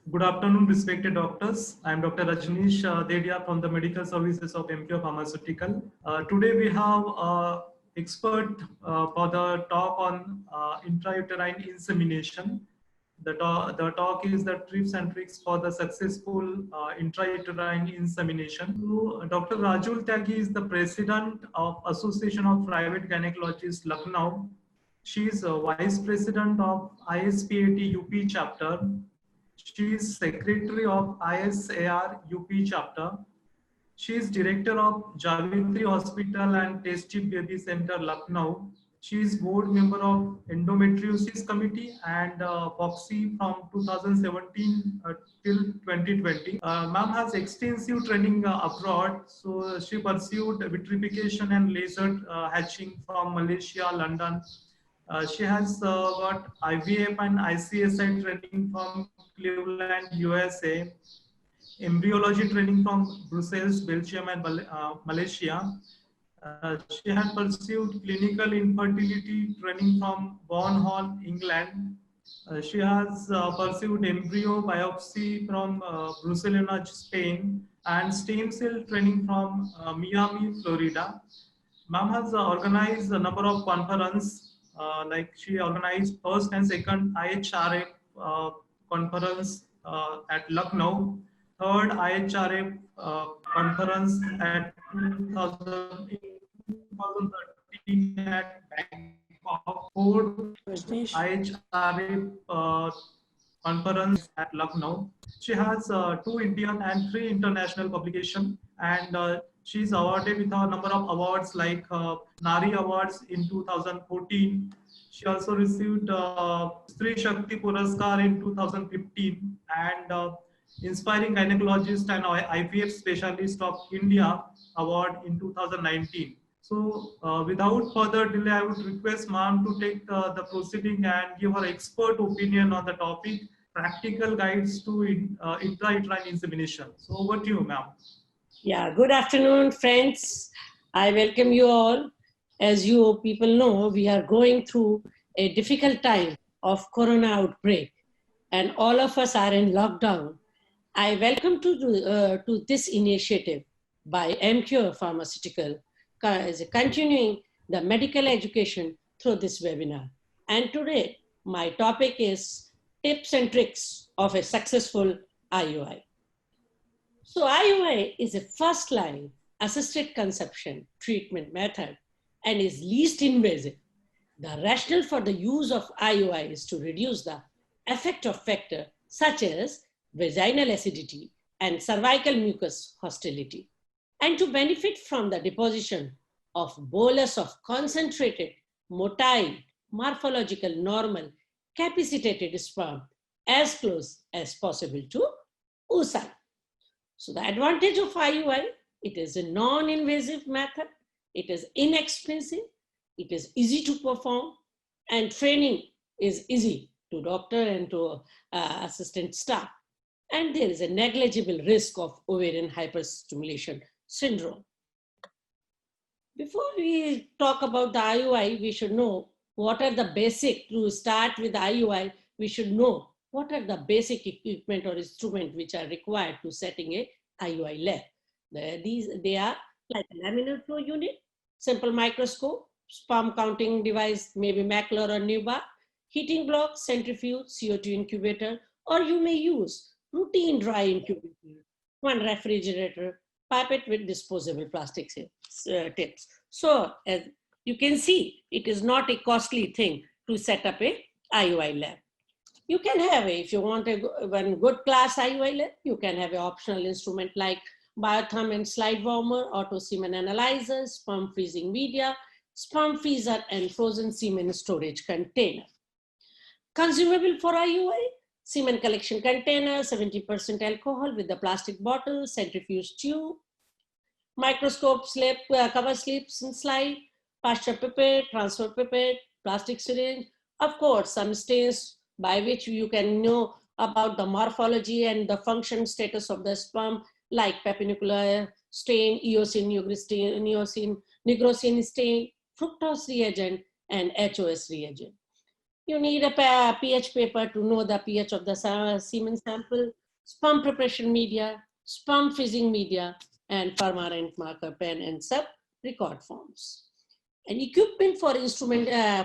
Good afternoon, respected doctors. I am Dr. Rajneesh Dedia from the Medical Services of MQ Pharmaceutical. Today we have expert for the talk on intrauterine insemination. The talk is the tips and tricks for the successful intrauterine insemination. So, Dr. Rajul Tyagi is the president of Association of Private Gynecologists, Lucknow. She is vice president of ISPAT UP chapter. She is secretary of ISAR UP chapter. She is director of Javitri Hospital and Test Tube Baby Center, Lucknow. She is board member of Endometriosis Committee and FOXY from 2017 till 2020. Ma'am has extensive training abroad, so she pursued vitrification and laser hatching from Malaysia, London. She has got IVF and ICSI training from Cleveland, USA, embryology training from Brussels, Belgium, and Malaysia. She had pursued clinical infertility training from Vaughan Hall, England. She has pursued embryo biopsy from Barcelona, Spain, and stem cell training from Miami, Florida. Ma'am has organized a number of conferences, like she organized first and second IHRA conference at Lucknow, third IHRA conference at 2013 at Bangkok, fourth IHRA conference at Lucknow. She has two Indian and three international publications, and she is awarded with a number of awards like Nari Awards in 2014. She also received Stri Shakti Puraskar in 2015 and Inspiring Gynecologist and IVF Specialist of India Award in 2019. So without further delay, I would request ma'am to take the proceeding and give her expert opinion on the topic, practical guides to intrauterine insemination. So over to you, ma'am. Yeah, good afternoon, friends. I welcome you all. As you people know, we are going through a difficult time of corona outbreak, and all of us are in lockdown. I welcome to this initiative by MQ Pharmaceutical, continuing the medical education through this webinar. And today, my topic is tips and tricks of a successful IUI. So IUI is a first-line assisted conception treatment method and is least invasive. The rationale for the use of IUI is to reduce the effect of factors such as vaginal acidity and cervical mucus hostility, and to benefit from the deposition of bolus of concentrated, motile, morphological, normal, capacitated sperm as close as possible to oocyte. So the advantage of IUI, it is a non-invasive method, it is inexpensive, it is easy to perform, and training is easy to doctor and to assistant staff. And there is a negligible risk of ovarian hyperstimulation syndrome. Before we talk about the IUI, we should know what are the basic, to start with the IUI, we should know what are the basic equipment or instrument which are required to setting a IUI lab. They are like a laminar flow unit, simple microscope, sperm counting device, maybe Mackler or Neubar, heating block, centrifuge, CO2 incubator, or you may use routine dry incubator, one refrigerator, pipette with disposable plastic tips. So as you can see, it is not a costly thing to set up a IUI lab. You can have if you want one good class IUI lab, you can have an optional instrument like biotherm and slide warmer, auto semen analyzer, sperm freezing media, sperm freezer, and frozen semen storage container. Consumable for IUI, semen collection container, 70% alcohol with the plastic bottle, centrifuge tube, microscope slip, cover slips and slide, pasture pipette, transfer pipette, plastic syringe, of course, some stains by which you can know about the morphology and the function status of the sperm, like papinicula stain, eosine, nigrosine stain, fructose reagent, and HOS reagent. You need a pH paper to know the pH of the semen sample, sperm preparation media, sperm freezing media, and permanent marker pen and sub record forms. And equipment for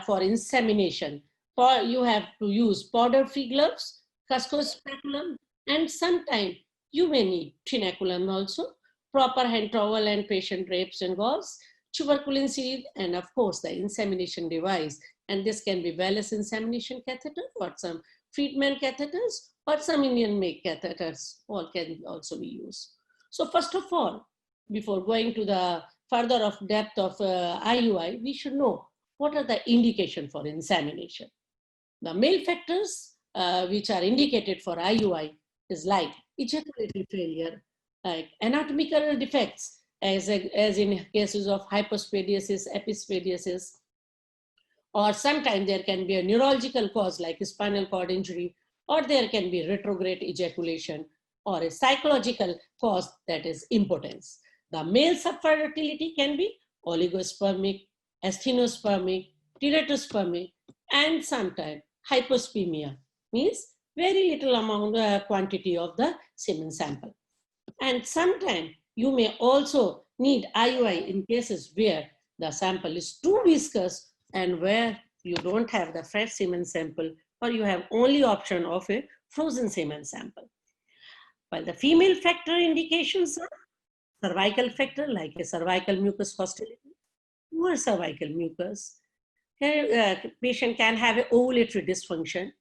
for insemination. You have to use powder-free gloves, Cusco speculum, and sometimes you may need trinaculum also, proper hand towel and patient drapes and gauze, tuberculin seed, and of course the insemination device. And this can be Wallace insemination catheter or some Friedman catheters or some Indian-made catheters. All can also be used. So first of all, before going to the further of depth of IUI, we should know what are the indication for insemination. The male factors which are indicated for IUI is like ejaculatory failure, like anatomical defects, as in cases of hypospadiasis, epispadiasis, or sometimes there can be a neurological cause like a spinal cord injury, or there can be retrograde ejaculation, or a psychological cause, that is impotence. The male subfertility can be oligospermic, asthenospermic, teratospermic, and sometimes hypospemia, means very little amount quantity of the semen sample. And sometimes you may also need IUI in cases where the sample is too viscous and where you don't have the fresh semen sample, or you have only option of a frozen semen sample. While the female factor indications are cervical factor, like a cervical mucus hostility, poor cervical mucus. Patient can have an ovulatory dysfunction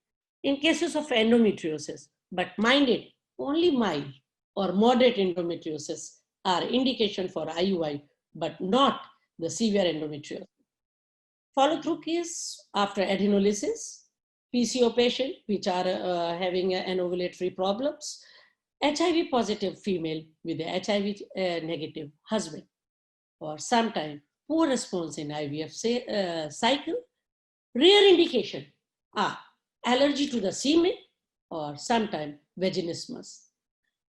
in cases of endometriosis, but mind it, only mild or moderate endometriosis are indication for IUI, but not the severe endometriosis. Follow-through case after adenolysis, PCO patient which are having an ovulatory problems, HIV positive female with a HIV negative husband, or sometimes poor response in IVF cycle. Rare indication are allergy to the semen or sometimes vaginismus.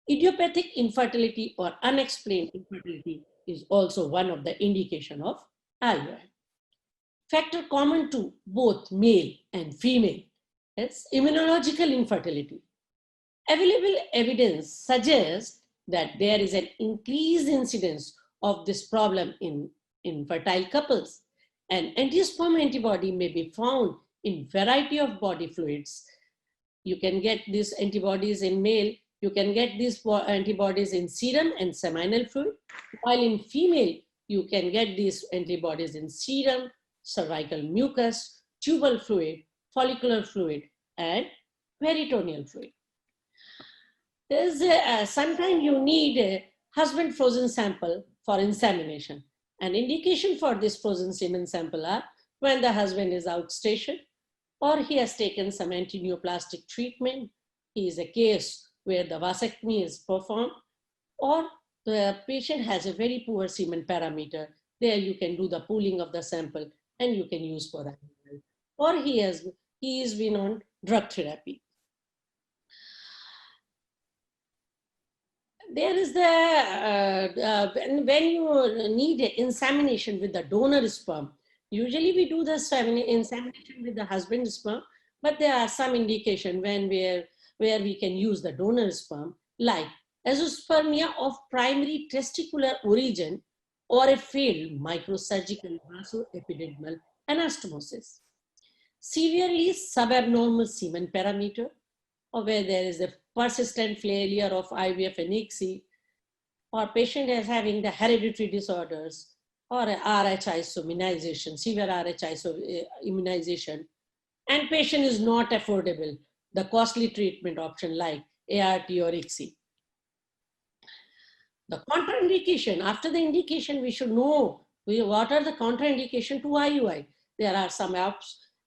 Idiopathic infertility or unexplained infertility is also one of the indication of IUI. Factor common to both male and female is immunological infertility. Available evidence suggests that there is an increased incidence of this problem in infertile couples, and anti-sperm antibody may be found in variety of body fluids. You can get these antibodies in male, you can get these antibodies in serum and seminal fluid, while in female, you can get these antibodies in serum, cervical mucus, tubal fluid, follicular fluid, and peritoneal fluid. Sometimes you need a husband frozen sample for insemination. An indication for this frozen semen sample are when the husband is outstation, or he has taken some anti-neoplastic treatment, he is a case where the vasectomy is performed, or the patient has a very poor semen parameter. There you can do the pooling of the sample and you can use for that. Or he has been on drug therapy. There is when you need insemination with the donor sperm, usually we do the insemination with the husband sperm, but there are some indication where we can use the donor sperm, like azoospermia of primary testicular origin or a failed microsurgical vasoepididymal anastomosis. Severely subabnormal semen parameter, or where there is a persistent failure of IVF and ICSI, or patient is having the hereditary disorders, or a RH isoimmunization, severe RH isoimmunization, and patient is not affordable, the costly treatment option like ART or ICSI. The contraindication, after the indication, we should know what are the contraindication to IUI. There are some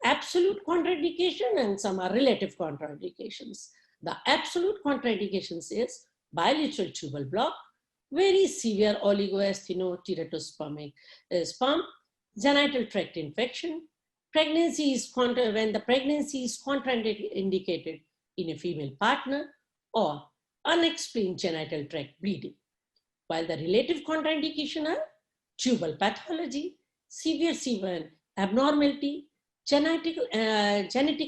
absolute contraindication and some are relative contraindications. The absolute contraindications is bilateral tubal block, very severe oligoasthenoteratospermic sperm, genital tract infection, pregnancy is when the pregnancy is contraindicated in a female partner, or unexplained genital tract bleeding. While the relative contraindication are tubal pathology, severe semen abnormality, genetic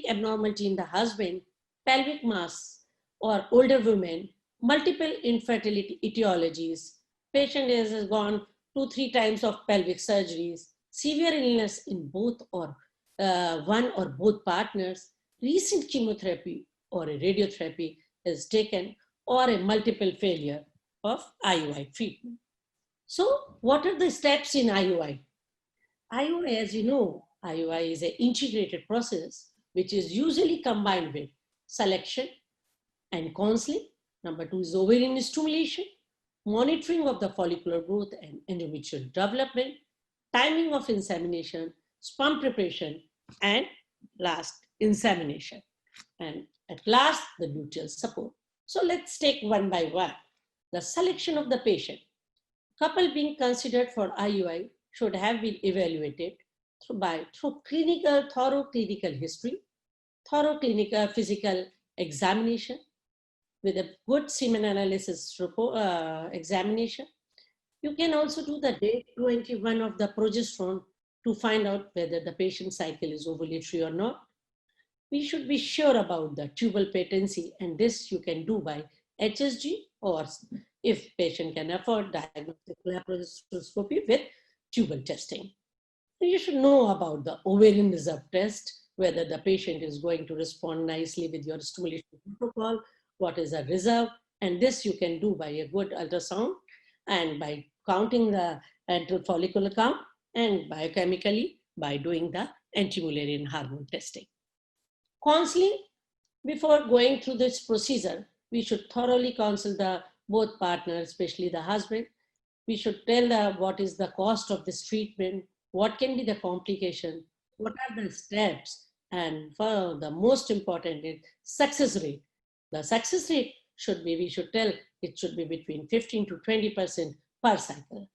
abnormality in the husband, pelvic mass, or older women, multiple infertility etiologies. Patient has gone 2-3 times of pelvic surgeries, severe illness in both or one or both partners, recent chemotherapy or a radiotherapy is taken, or a multiple failure of IUI treatment. So what are the steps in IUI? IUI, as you know, IUI is an integrated process which is usually combined with selection and counseling. Number 2 is ovarian stimulation, monitoring of the follicular growth and endometrial development, timing of insemination, sperm preparation, and last, insemination. And at last, the luteal support. So let's take one by one. The selection of the patient. Couple being considered for IUI should have been evaluated through thorough clinical history, thorough clinical physical examination with a good semen analysis examination. You can also do the day 21 of the progesterone to find out whether the patient cycle is ovulatory or not. We should be sure about the tubal patency, and this you can do by HSG, or if patient can afford, diagnostic laparoscopy with tubal testing. You should know about the ovarian reserve test, whether the patient is going to respond nicely with your stimulation protocol, what is a reserve, and this you can do by a good ultrasound and by counting the antral follicular count, and biochemically by doing the anti-Mullerian hormone testing. Counseling, before going through this procedure, we should thoroughly counsel the both partners, especially the husband. We should tell what is the cost of this treatment, what can be the complication, what are the steps, and for the most important is success rate. The success rate should be, we should tell it should be between 15 to 20% per cycle.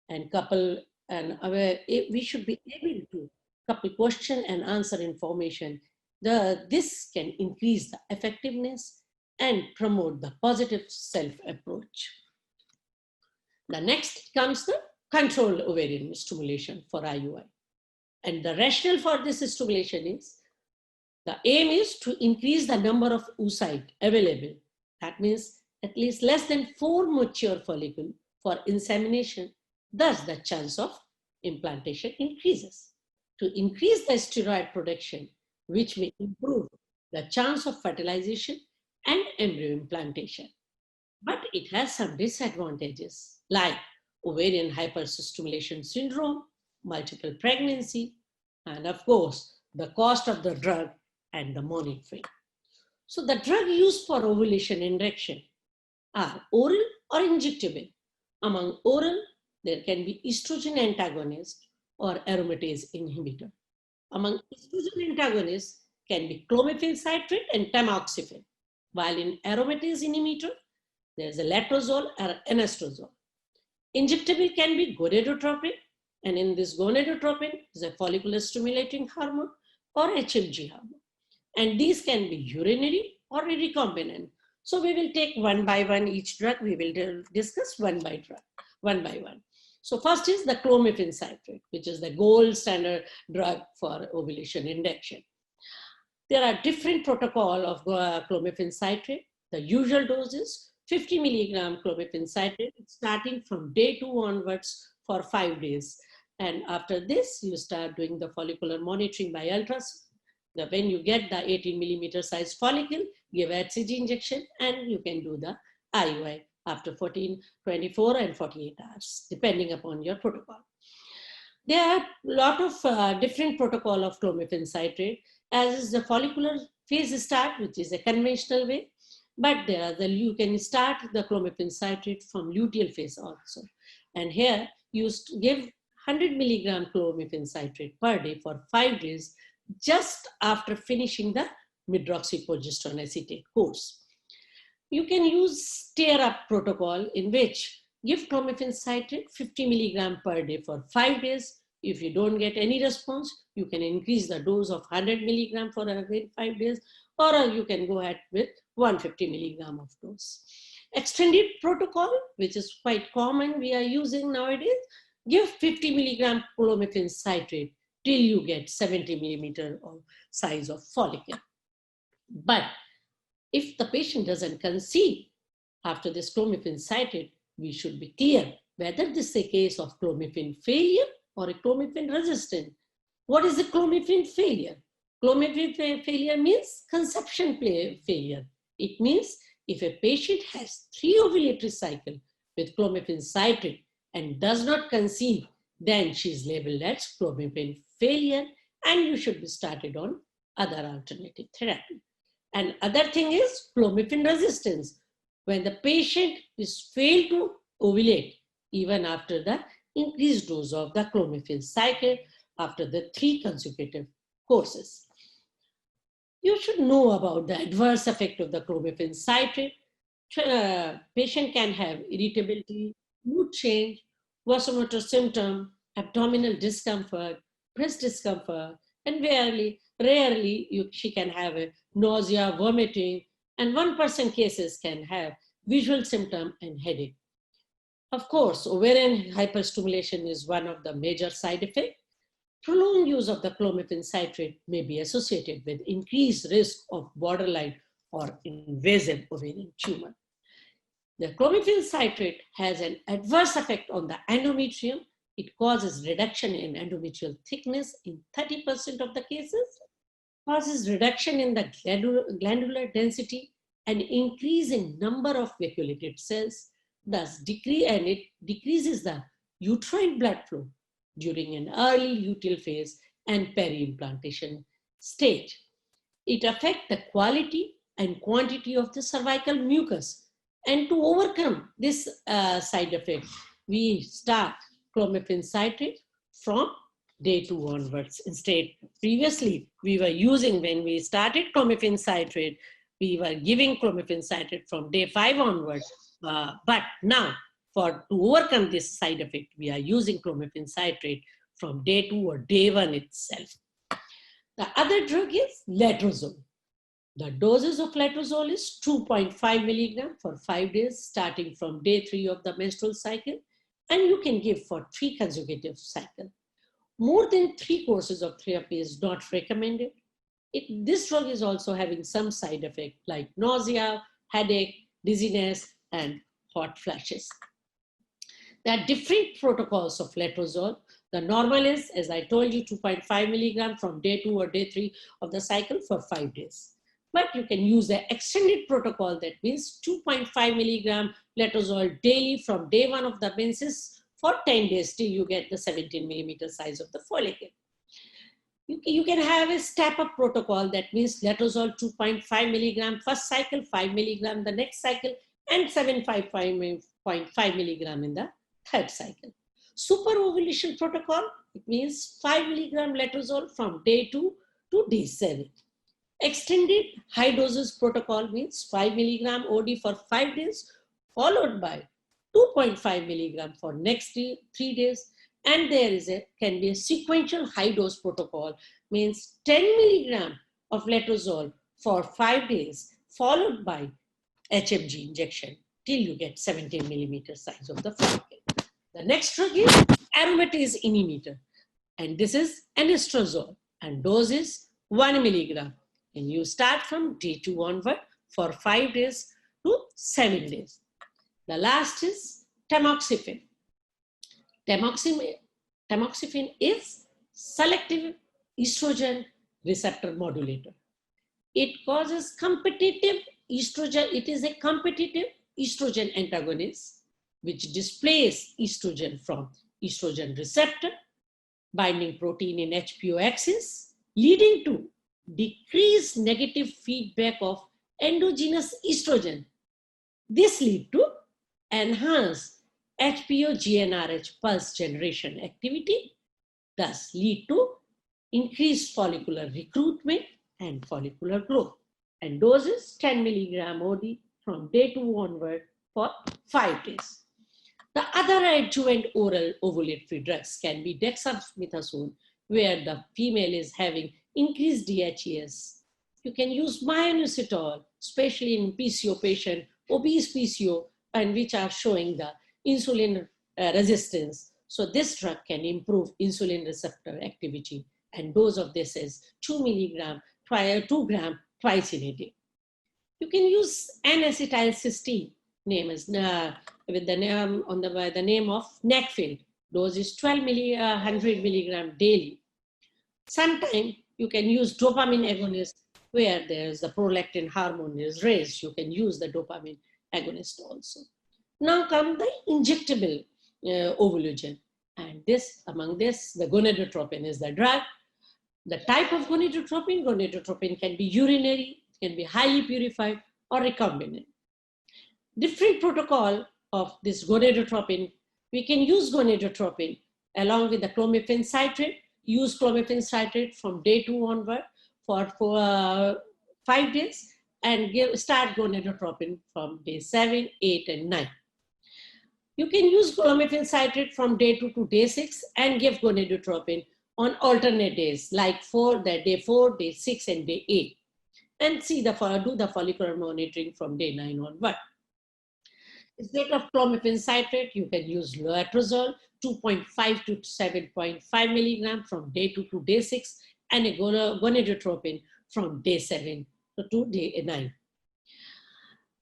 And couple, and we should be able to couple question and answer information. This can increase the effectiveness and promote the positive self-approach. The next comes the controlled ovarian stimulation for IUI. And the rationale for this stimulation is, the aim is to increase the number of oocyte available. That means at least less than 4 mature follicle for insemination. Thus, the chance of implantation increases. To increase the steroid production, which may improve the chance of fertilization and embryo implantation. But it has some disadvantages like ovarian hyperstimulation syndrome, multiple pregnancy, and of course, the cost of the drug and the monitoring. So the drug used for ovulation induction are oral or injectable. Among oral, there can be estrogen antagonist or aromatase inhibitor. Among estrogen antagonists can be clomiphene citrate and tamoxifen, while in aromatase inhibitor, there's a letrozole or anastrozole. Injectable can be gonadotropin, and in this gonadotropin is a follicular stimulating hormone or HMG hormone. And these can be urinary or recombinant. So we will take one by one each drug. We will discuss one by one. So first is the clomiphene citrate, which is the gold standard drug for ovulation induction. There are different protocol of clomiphene citrate. The usual dose is 50 milligram clomiphene citrate, starting from day 2 onwards for 5 days. And after this, you start doing the follicular monitoring by ultrasound. When you get the 18 millimeter size follicle, give HCG injection, and you can do the IUI after 14, 24, and 48 hours, depending upon your protocol. There are a lot of different protocol of clomiphene citrate, as is the follicular phase start, which is a conventional way, but you can start the clomiphene citrate from luteal phase also. And here you give 100 milligram clomiphene citrate per day for 5 days, just after finishing the medroxyprogesterone acetate course. You can use stir-up protocol, in which give clomiphene citrate 50 milligram per day for 5 days. If you don't get any response, you can increase the dose of 100 milligram for again 5 days, or you can go ahead with 150 milligram of dose. Extended protocol, which is quite common we are using nowadays, give 50 milligram clomiphene citrate till you get 70 millimeter of size of follicle. But if the patient doesn't conceive after this clomiphene citrate, we should be clear whether this is a case of clomiphene failure or a clomiphene resistant. What is a clomiphene failure? Clomiphene failure means conception failure. It means if a patient has 3 ovulatory cycles with clomiphene citrate and does not conceive, then she is labeled as clomiphene failure and you should be started on other alternative therapy. And other thing is clomiphene resistance. When the patient is failed to ovulate even after the increased dose of the clomiphene citrate after the 3 consecutive courses. You should know about the adverse effect of the clomiphene citrate. Patient can have irritability, mood change, vasomotor symptom, abdominal discomfort, breast discomfort, and rarely she can have a nausea, vomiting, and 1% cases can have visual symptom and headache. Of course, ovarian hyperstimulation is one of the major side effects. Prolonged use of the clomiphene citrate may be associated with increased risk of borderline or invasive ovarian tumor. The clomiphene citrate has an adverse effect on the endometrium. It causes reduction in endometrial thickness in 30% of the cases, causes reduction in the glandular density, and increase in number of vacuolated cells, thus it decreases the uterine blood flow during an early luteal phase and peri-implantation stage. It affects the quality and quantity of the cervical mucus. And to overcome this side effect, we start clomiphene citrate from day 2 onwards. Instead, previously we were using, when we started clomiphene citrate, we were giving clomiphene citrate from day 5 onwards. But now, to overcome this side effect, we are using clomiphene citrate from day 2 or day 1 itself. The other drug is letrozole. The doses of letrozole is 2.5 milligram for 5 days, starting from day 3 of the menstrual cycle, and you can give for 3 consecutive cycles. More than 3 courses of therapy is not recommended. This drug is also having some side effects like nausea, headache, dizziness, and hot flashes. There are different protocols of letrozole. The normal is, as I told you, 2.5 milligram from day 2 or day 3 of the cycle for 5 days. But you can use the extended protocol, that means 2.5 milligram letrozole daily from day 1 of the menses for 10 days till you get the 17 millimeter size of the follicle. You can have a step-up protocol, that means letrozole 2.5 milligram first cycle, 5 milligram the next cycle, and 7.5 milligram in the third cycle. Super ovulation protocol, it means 5 milligram letrozole from day 2 to day 7. Extended high doses protocol means 5 milligram OD for 5 days, followed by 2.5 milligram for next 3 days. And there can be a sequential high dose protocol, means 10 milligram of letrozole for 5 days, followed by HMG injection till you get 17 millimeter size of the follicle. The next drug is aromatase inhibitor, and this is anastrozole, and dose is 1 milligram. And you start from day 2 onward for 5 days to 7 days. The last is tamoxifen. Tamoxifen is selective estrogen receptor modulator. It causes competitive estrogen. It is a competitive estrogen antagonist which displays estrogen from estrogen receptor, binding protein in HPO axis, leading to decreased negative feedback of endogenous estrogen. This leads to enhanced HPO-GnRH pulse generation activity, thus lead to increased follicular recruitment and follicular growth. And dose is 10 milligram OD from day 2 onward for 5 days. The other adjuvant oral ovulatory drugs can be dexamethasone, where the female is having increased DHEAS. You can use myoinositol, especially in PCO patient, obese PCO, and which are showing the insulin resistance. So this drug can improve insulin receptor activity and dose of this is 2 milligram, 2 gram twice in a day. You can use N-acetylcysteine, name is with the name on the name of Netfield. Dose is 100 milligram daily. Sometimes you can use dopamine agonist where there's the prolactin hormone is raised. You can use the dopamine agonist also. Now come the injectable Ovulogen. And among this, the gonadotropin is the drug. The type of gonadotropin can be urinary, can be highly purified, or recombinant. Different protocol of this gonadotropin, we can use gonadotropin along with the clomiphene citrate, use clomiphene citrate from day 2 onward for 5 days, and start gonadotropin from day 7, 8, and 9. You can use clomiphene citrate from day 2 to day 6 and give gonadotropin on alternate days, like day 4, day 6, and day 8. And do the follicular monitoring from day 9 onward. Instead of clomiphene citrate, you can use letrozole, 2.5 to 7.5 milligram from day 2 to day 6, and a gonadotropin from day 7 to day 9.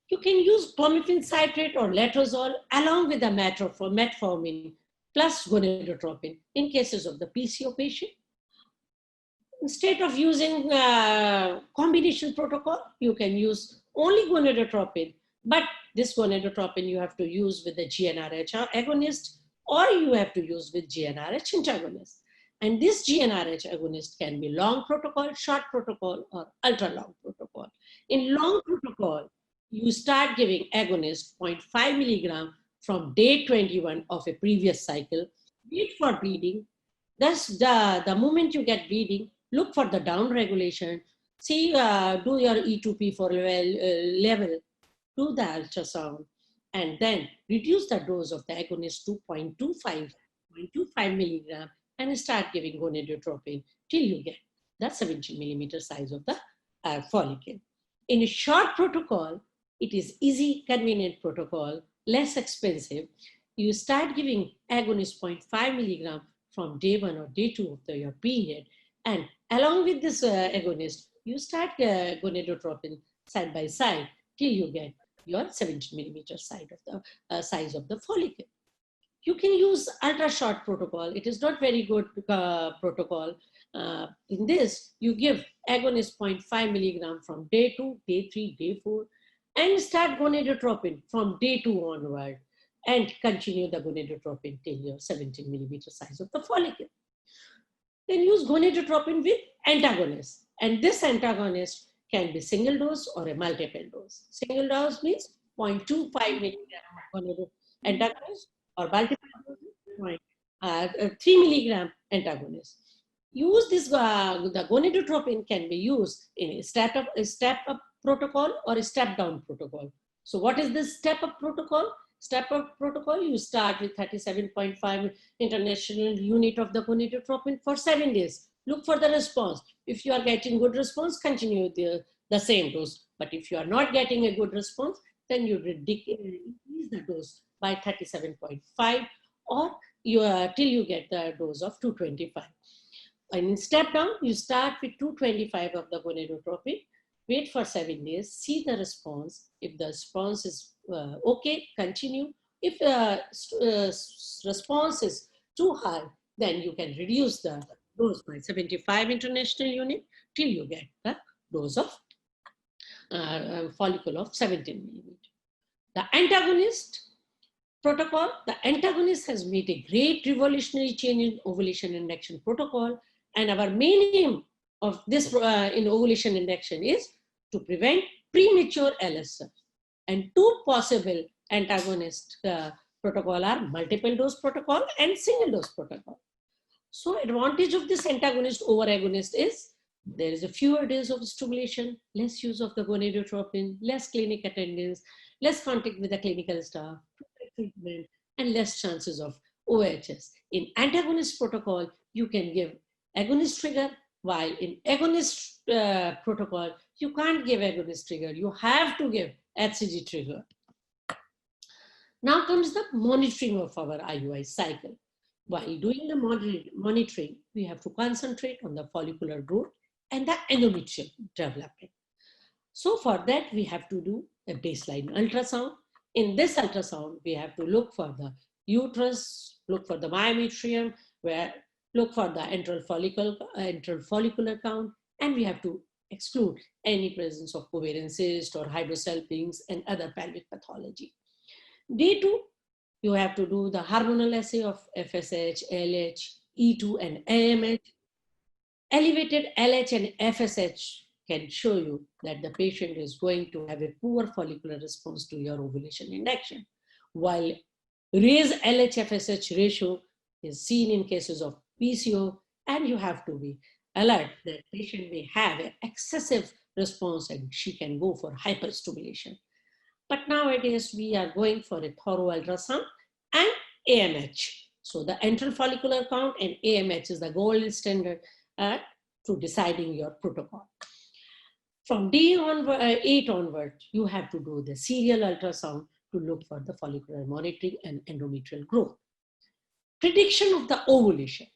You can use clomiphene citrate or letrozole along with the metformin plus gonadotropin in cases of the PCO patient. Instead of using combination protocol, you can use only gonadotropin, but this gonadotropin you have to use with the GnRH agonist, or you have to use with GnRH antagonist. And this GnRH agonist can be long protocol, short protocol, or ultra long protocol. In long protocol, you start giving agonist 0.5 milligram from day 21 of a previous cycle. Wait for bleeding. Thus, the moment you get bleeding, look for the down regulation. See, do your E2P4 level, do the ultrasound, and then reduce the dose of the agonist to 0.25 milligram and start giving gonadotropin till you get the 70 millimeter size of the follicle. In a short protocol, it is easy, convenient protocol, less expensive. You start giving agonist 0.5 milligram from day 1 or day 2 of your period, and along with this agonist, you start gonadotropin side by side till you get your 70 millimeter size of the follicle. You can use ultra short protocol. It is not very good protocol. In this, you give agonist 0.5 milligram from day 2, day 3, day 4, and start gonadotropin from day 2 onward, and continue the gonadotropin till your 17 millimeter size of the follicle. Then use gonadotropin with antagonist, and this antagonist can be single dose or a multiple dose. Single dose means 0.25 milligram antagonist, or multiple dose 3 milligram antagonist. Use this, the gonadotropin can be used in a step-up protocol or a step-down protocol. So what is this step-up protocol? Step-up protocol, you start with 37.5 international unit of the gonadotropin for 7 days. Look for the response. If you are getting good response, continue the same dose. But if you are not getting a good response, then you increase the dose by 37.5 or till you get the dose of 225. And in step down, you start with 225 of the gonadotropin, wait for 7 days, see the response. If the response is okay, continue. If the response is too high, then you can reduce the dose by 75 international unit till you get the dose of follicle of 17 millimeter. The antagonist protocol, the antagonist has made a great revolutionary change in ovulation induction protocol, and our main aim of this in ovulation induction is to prevent premature LSF. And two possible antagonist protocol are multiple dose protocol and single dose protocol. So advantage of this antagonist over agonist is there is a fewer days of stimulation, less use of the gonadotropin, less clinic attendance, less contact with the clinical staff, treatment, and less chances of OHS. In antagonist protocol, you can give agonist trigger, while in agonist protocol, you can't give agonist trigger. You have to give HCG trigger. Now comes the monitoring of our IUI cycle. While doing the monitoring, we have to concentrate on the follicular growth and the endometrial development. So for that, we have to do a baseline ultrasound. In this ultrasound, we have to look for the uterus, look for the myometrium, look for the antral follicular count, and we have to exclude any presence of ovarian cyst or hydrosalpinx and other pelvic pathology. Day 2, you have to do the hormonal assay of FSH, LH, E2, and AMH. Elevated LH and FSH can show you that the patient is going to have a poor follicular response to your ovulation induction, while raised LH-FSH ratio is seen in cases of PCO, and you have to be alert that patient may have an excessive response and she can go for hyperstimulation. But nowadays we are going for a thorough ultrasound and AMH. So the antral follicular count and AMH is the gold standard to deciding your protocol. From day 8 onward, you have to do the serial ultrasound to look for the follicular monitoring and endometrial growth. Prediction of the ovulation.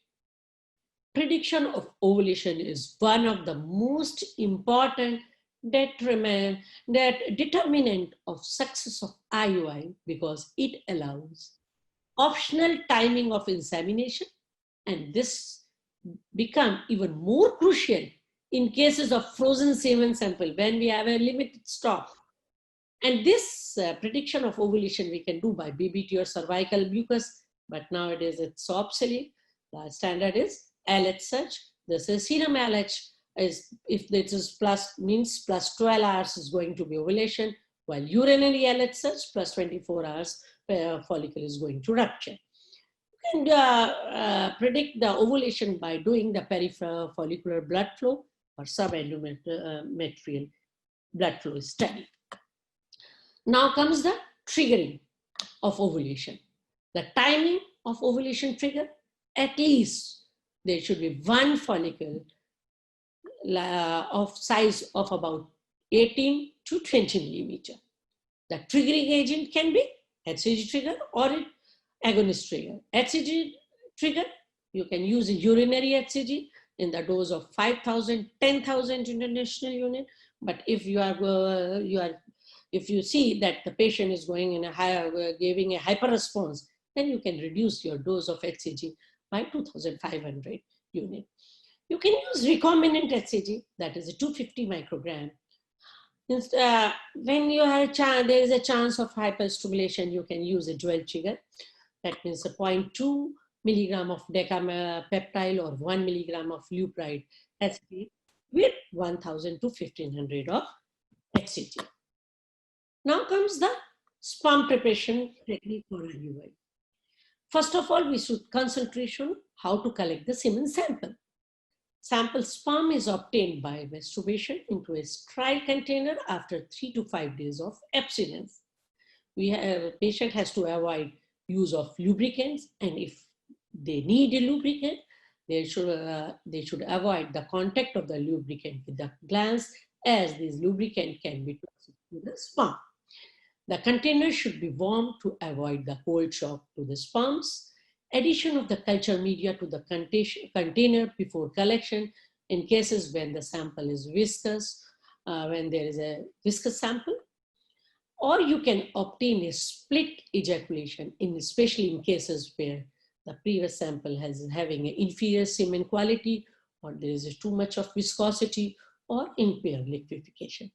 Prediction of ovulation is one of the most important determinant of success of IUI because it allows optional timing of insemination, and this become even more crucial in cases of frozen semen sample when we have a limited stock. And this prediction of ovulation we can do by BBT or cervical mucus, but nowadays it's obsolete. The standard is LH search. This is serum LH is, if this is plus, means plus 12 hours is going to be ovulation, while urinary LH search plus 24 hours follicle is going to rupture. You can predict the ovulation by doing the peripheral follicular blood flow or subendometrial blood flow study. Now comes the triggering of ovulation. The timing of ovulation trigger, at least there should be one follicle of size of about 18 to 20 millimeter. The triggering agent can be HCG trigger or agonist trigger. HCG trigger, you can use a urinary HCG in the dose of 5,000, 10,000 international unit. But if if you see that the patient is going in a higher, giving a hyper response, then you can reduce your dose of HCG by 2,500 unit. You can use recombinant HCG, that is a 250 microgram. When you have there is a chance of hyperstimulation, you can use a dual trigger. That means a 0.2 milligram of decapeptyl or 1 milligram of lupride HCG with 1,000 to 1,500 of HCG. Now comes the sperm preparation technique for IUI. First of all, we should concentrate on how to collect the semen sample. Sample sperm is obtained by masturbation into a sterile container after 3 to 5 days of abstinence. A patient has to avoid use of lubricants, and if they need a lubricant, they should avoid the contact of the lubricant with the glands, as this lubricant can be toxic to the sperm. The container should be warm to avoid the cold shock to the sperms. Addition of the culture media to the container before collection in cases when the sample is viscous, when there is a viscous sample. Or you can obtain a split ejaculation, especially in cases where the previous sample having an inferior semen quality, or there is too much of viscosity or impaired liquefaction.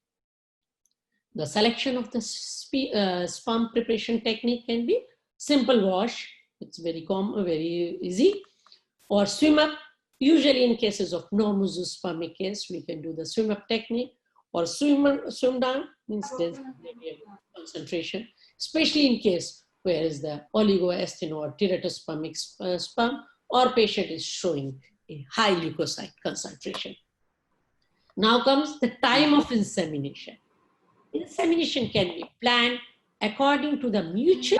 The selection of the sperm preparation technique can be simple wash, it's very common, very easy, or swim up. Usually in cases of normospermic case, we can do the swim up technique, or swim down, means there's concentration, especially in case where is the oligoestino or teratospermic sperm, or patient is showing a high leukocyte concentration. Now comes the time of insemination. Insemination can be planned according to the mutual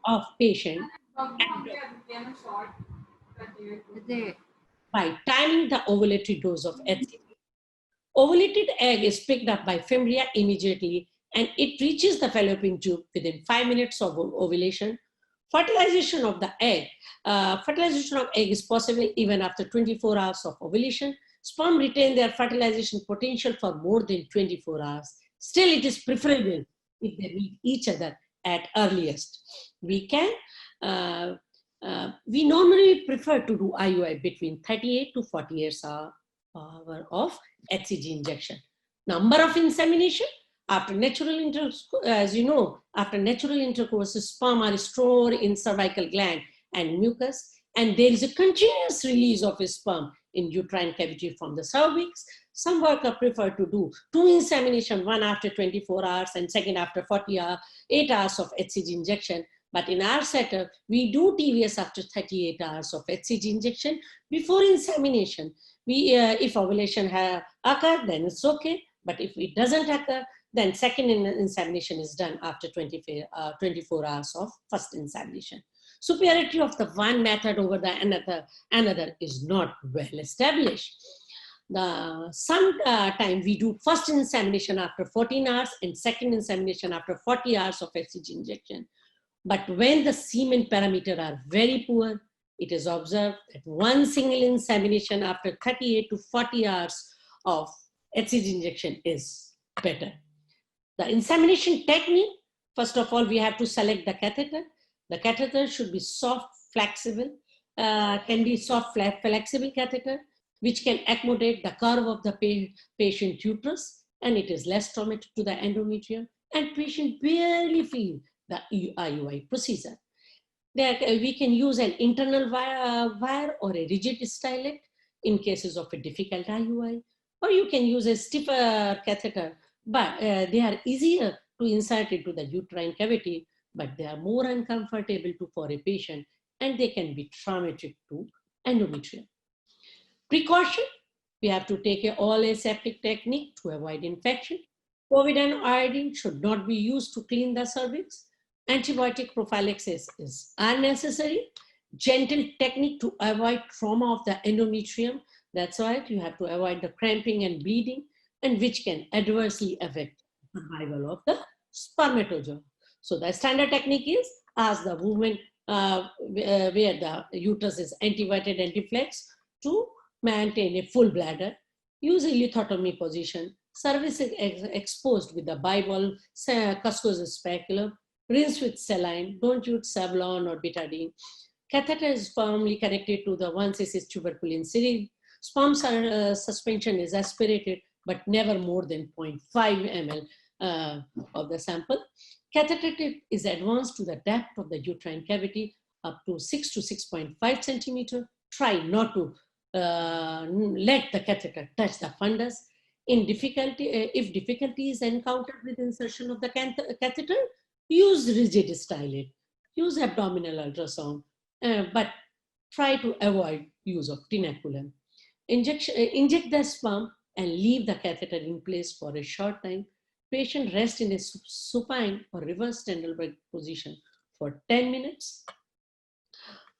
of patient by timing the ovulatory dose of HCG. Ovulated egg is picked up by fimbriae immediately, and it reaches the fallopian tube within 5 minutes of ovulation, Fertilization of the egg. Fertilization of egg is possible even after 24 hours of ovulation. Sperm retain their fertilization potential for more than 24 hours. Still, it is preferable if they meet each other at earliest. We normally prefer to do IUI between 38 to 48 hours of HCG injection. Number of insemination. After natural intercourse, as you know, after natural intercourse, sperm are stored in cervical gland and mucus, and there is a continuous release of sperm in uterine cavity from the cervix. Some workers prefer to do 2 insemination, one after 24 hours and second after 48 hours of HCG injection. But in our setup, we do TVS after 38 hours of HCG injection before insemination. If ovulation occurred, then it's okay. But if it doesn't occur, then second insemination is done after 24 hours of first insemination. Superiority of the one method over the another is not well established. Sometime we do first insemination after 14 hours and second insemination after 40 hours of HCG injection. But when the semen parameters are very poor, it is observed that one single insemination after 38 to 40 hours of HCG injection is better. The insemination technique, first of all, we have to select the catheter. The catheter should be soft, flexible, can be soft, flexible catheter, which can accommodate the curve of the patient uterus, and it is less traumatic to the endometrium, and patient barely feel the IUI procedure. We can use an internal wire or a rigid stylet in cases of a difficult IUI, or you can use a stiffer catheter, but they are easier to insert into the uterine cavity, but they are more uncomfortable for a patient, and they can be traumatic to endometrium. Precaution, we have to take all aseptic technique to avoid infection. COVID and iodine should not be used to clean the cervix. Antibiotic prophylaxis is unnecessary. Gentle technique to avoid trauma of the endometrium. That's right, you have to avoid the cramping and bleeding, and which can adversely affect survival of the spermatozoa. So the standard technique is, as the woman where the uterus is antevated and deflects, to maintain a full bladder, use a lithotomy position, cervix is exposed with the bivalve cuscous speculum, rinse with saline, don't use Savlon or betadine. Catheter is firmly connected to the 1cc tuberculin syringe. Sperm suspension is aspirated, but never more than 0.5 ml of the sample. Catheter tip is advanced to the depth of the uterine cavity up to 6 to 6.5 centimeter. Try not to let the catheter touch the fundus. If difficulty is encountered with insertion of the catheter, use rigid stylet, use abdominal ultrasound, but try to avoid use of tenaculum. Inject the sperm and leave the catheter in place for a short time. Patient rest in a supine or reverse Tendelberg position for 10 minutes.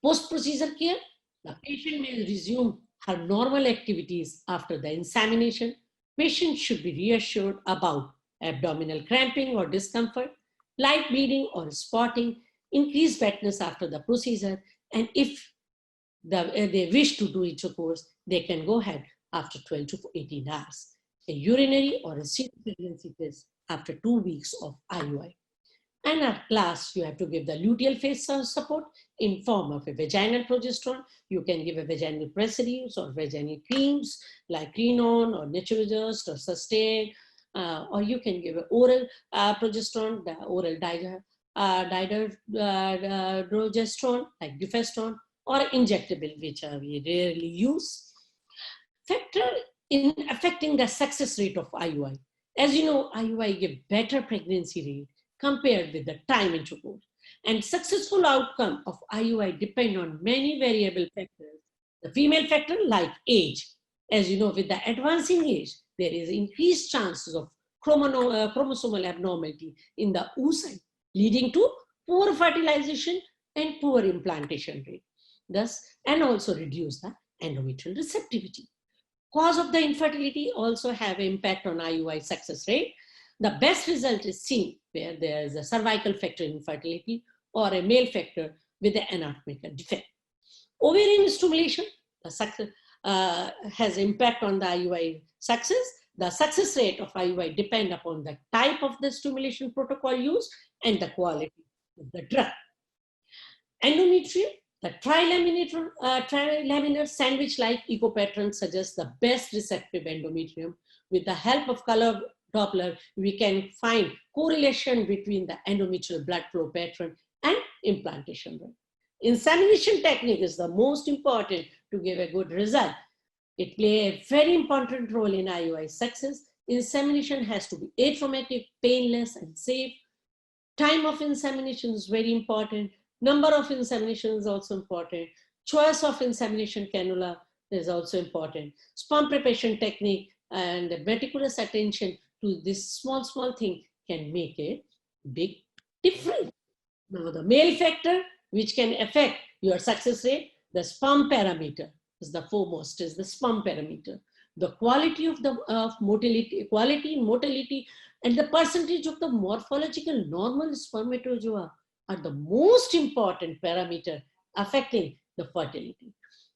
Post-procedure care, the patient may resume her normal activities after the insemination. Patient should be reassured about abdominal cramping or discomfort, light bleeding or spotting, increased wetness after the procedure, and if they wish to do intercourse, they can go ahead after 12 to 18 hours. A urinary or a serious pregnancy test after 2 weeks of IUI. And at last, you have to give the luteal phase support in form of a vaginal progesterone. You can give a vaginal pressedives or vaginal creams like Crenon or Naturogerst or Sustain, or you can give an oral progesterone, the oral dydrogesterone like Dufestrone, or injectable, which we rarely use. Factor in affecting the success rate of IUI. As you know, IUI give better pregnancy rate compared with the time intercourse. And successful outcome of IUI depend on many variable factors. The female factor like age. As you know, with the advancing age, there is increased chances of chromosomal abnormality in the oocyte, leading to poor fertilization and poor implantation rate. Thus, and also reduce the endometrial receptivity. Cause of the infertility also have impact on IUI success rate. The best result is seen where there is a cervical factor infertility or a male factor with an anatomical defect. Ovarian stimulation has impact on the IUI success. The success rate of IUI depend upon the type of the stimulation protocol used and the quality of the drug. Endometrium, the trilaminar sandwich-like echo pattern suggests the best receptive endometrium. With the help of color Doppler, we can find correlation between the endometrial blood flow pattern and implantation rate. Insemination technique is the most important to give a good result. It plays a very important role in IUI success. Insemination has to be atraumatic, painless, and safe. Time of insemination is very important. Number of insemination is also important. Choice of insemination cannula is also important. Sperm preparation technique and meticulous attention to this small thing can make a big difference. Now, the male factor which can affect your success rate, the sperm parameter is the foremost, is the sperm parameter. The quality of the motility, quality in motility, and the percentage of the morphological normal spermatozoa are the most important parameter affecting the fertility.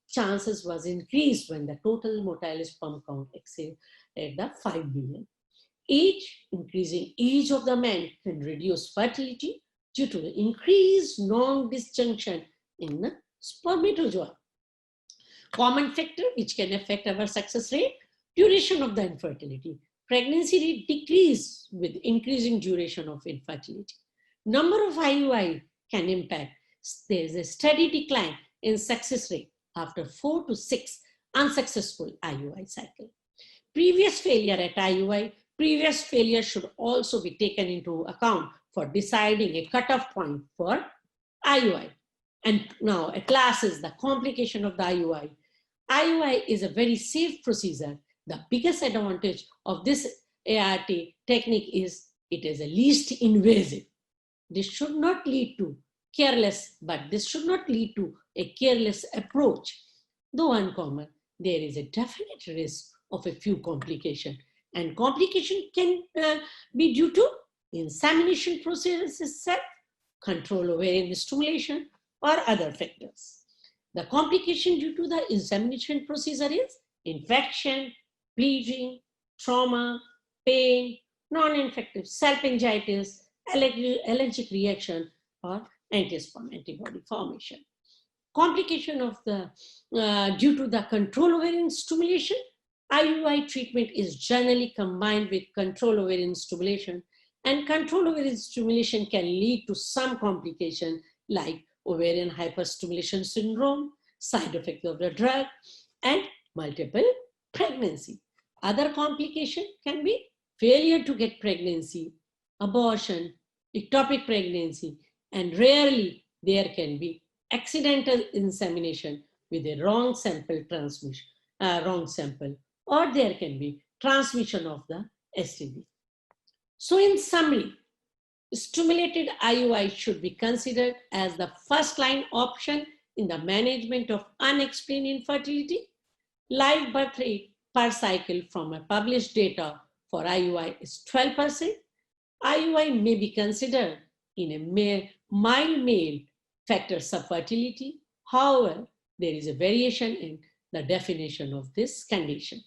Chances was increased when the total motile sperm count exceeded the 5 billion. Increasing age of the man can reduce fertility due to the increased non-disjunction in the spermatozoa. Common factor which can affect our success rate, duration of the infertility. Pregnancy rate decrease with increasing duration of infertility. Number of IUI can impact. There is a steady decline in success rate after 4 to 6 unsuccessful IUI cycle. Previous failure at IUI, previous failure should also be taken into account for deciding a cutoff point for IUI. And now at last is the complication of the IUI. IUI is a very safe procedure. The biggest advantage of this ART technique is it is a least invasive. This should not lead to careless, but this should not lead to a careless approach. Though uncommon, there is a definite risk of a few complications. And complication can be due to insemination process itself, control ovarian stimulation, or other factors. The complication due to the insemination procedure is infection, bleeding, trauma, pain, non-infective self-anxieties, allergic reaction, or anti-sperm antibody formation. Complication of the due to the control ovarian stimulation, IUI treatment is generally combined with control ovarian stimulation, and control ovarian stimulation can lead to some complication like ovarian hyperstimulation syndrome, side effect of the drug, and multiple pregnancy. Other complication can be failure to get pregnancy, abortion, ectopic pregnancy, and rarely there can be accidental insemination with a wrong sample transmission, or there can be transmission of the STD. So in summary, stimulated IUI should be considered as the first line option in the management of unexplained infertility. Live birth rate per cycle from a published data for IUI is 12%. IUI may be considered in a mild male factors of fertility. However, there is a variation in the definition of this condition.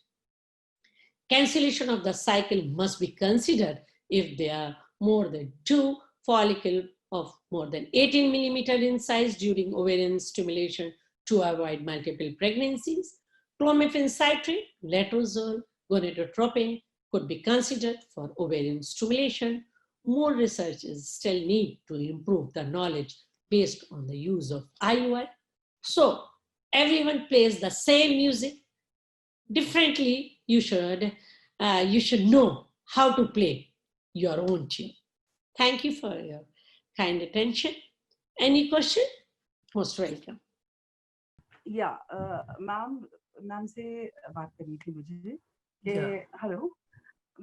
Cancellation of the cycle must be considered if there are more than 2 follicles of more than 18 millimeter in size during ovarian stimulation to avoid multiple pregnancies. Clomiphene citrate, letrozole, gonadotropin could be considered for ovarian stimulation. More research is still needed to improve the knowledge based on the use of IUI. So everyone plays the same music. Differently, you should know how to play your own tune. Thank you for your kind attention. Any question? Most welcome. Yeah, ma'am से बात करनी थी मुझे. Hello.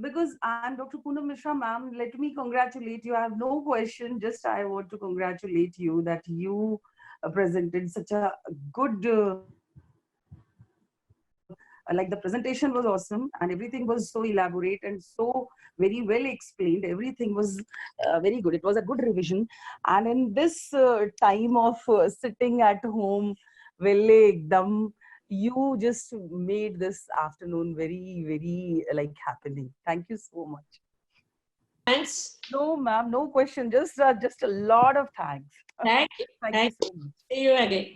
Because I'm Dr. Poonam Mishra, ma'am, let me congratulate you. I have no question, just I want to congratulate you that you presented such a good Like the presentation was awesome and everything was so elaborate and so very well explained. Everything was very good. It was a good revision. And in this time of sitting at home, velle ekdam, you just made this afternoon very, very like happening. Thank you so much. Thanks. No, ma'am, no question. Just a lot of thanks. Thank you. Thank you so much. See you again.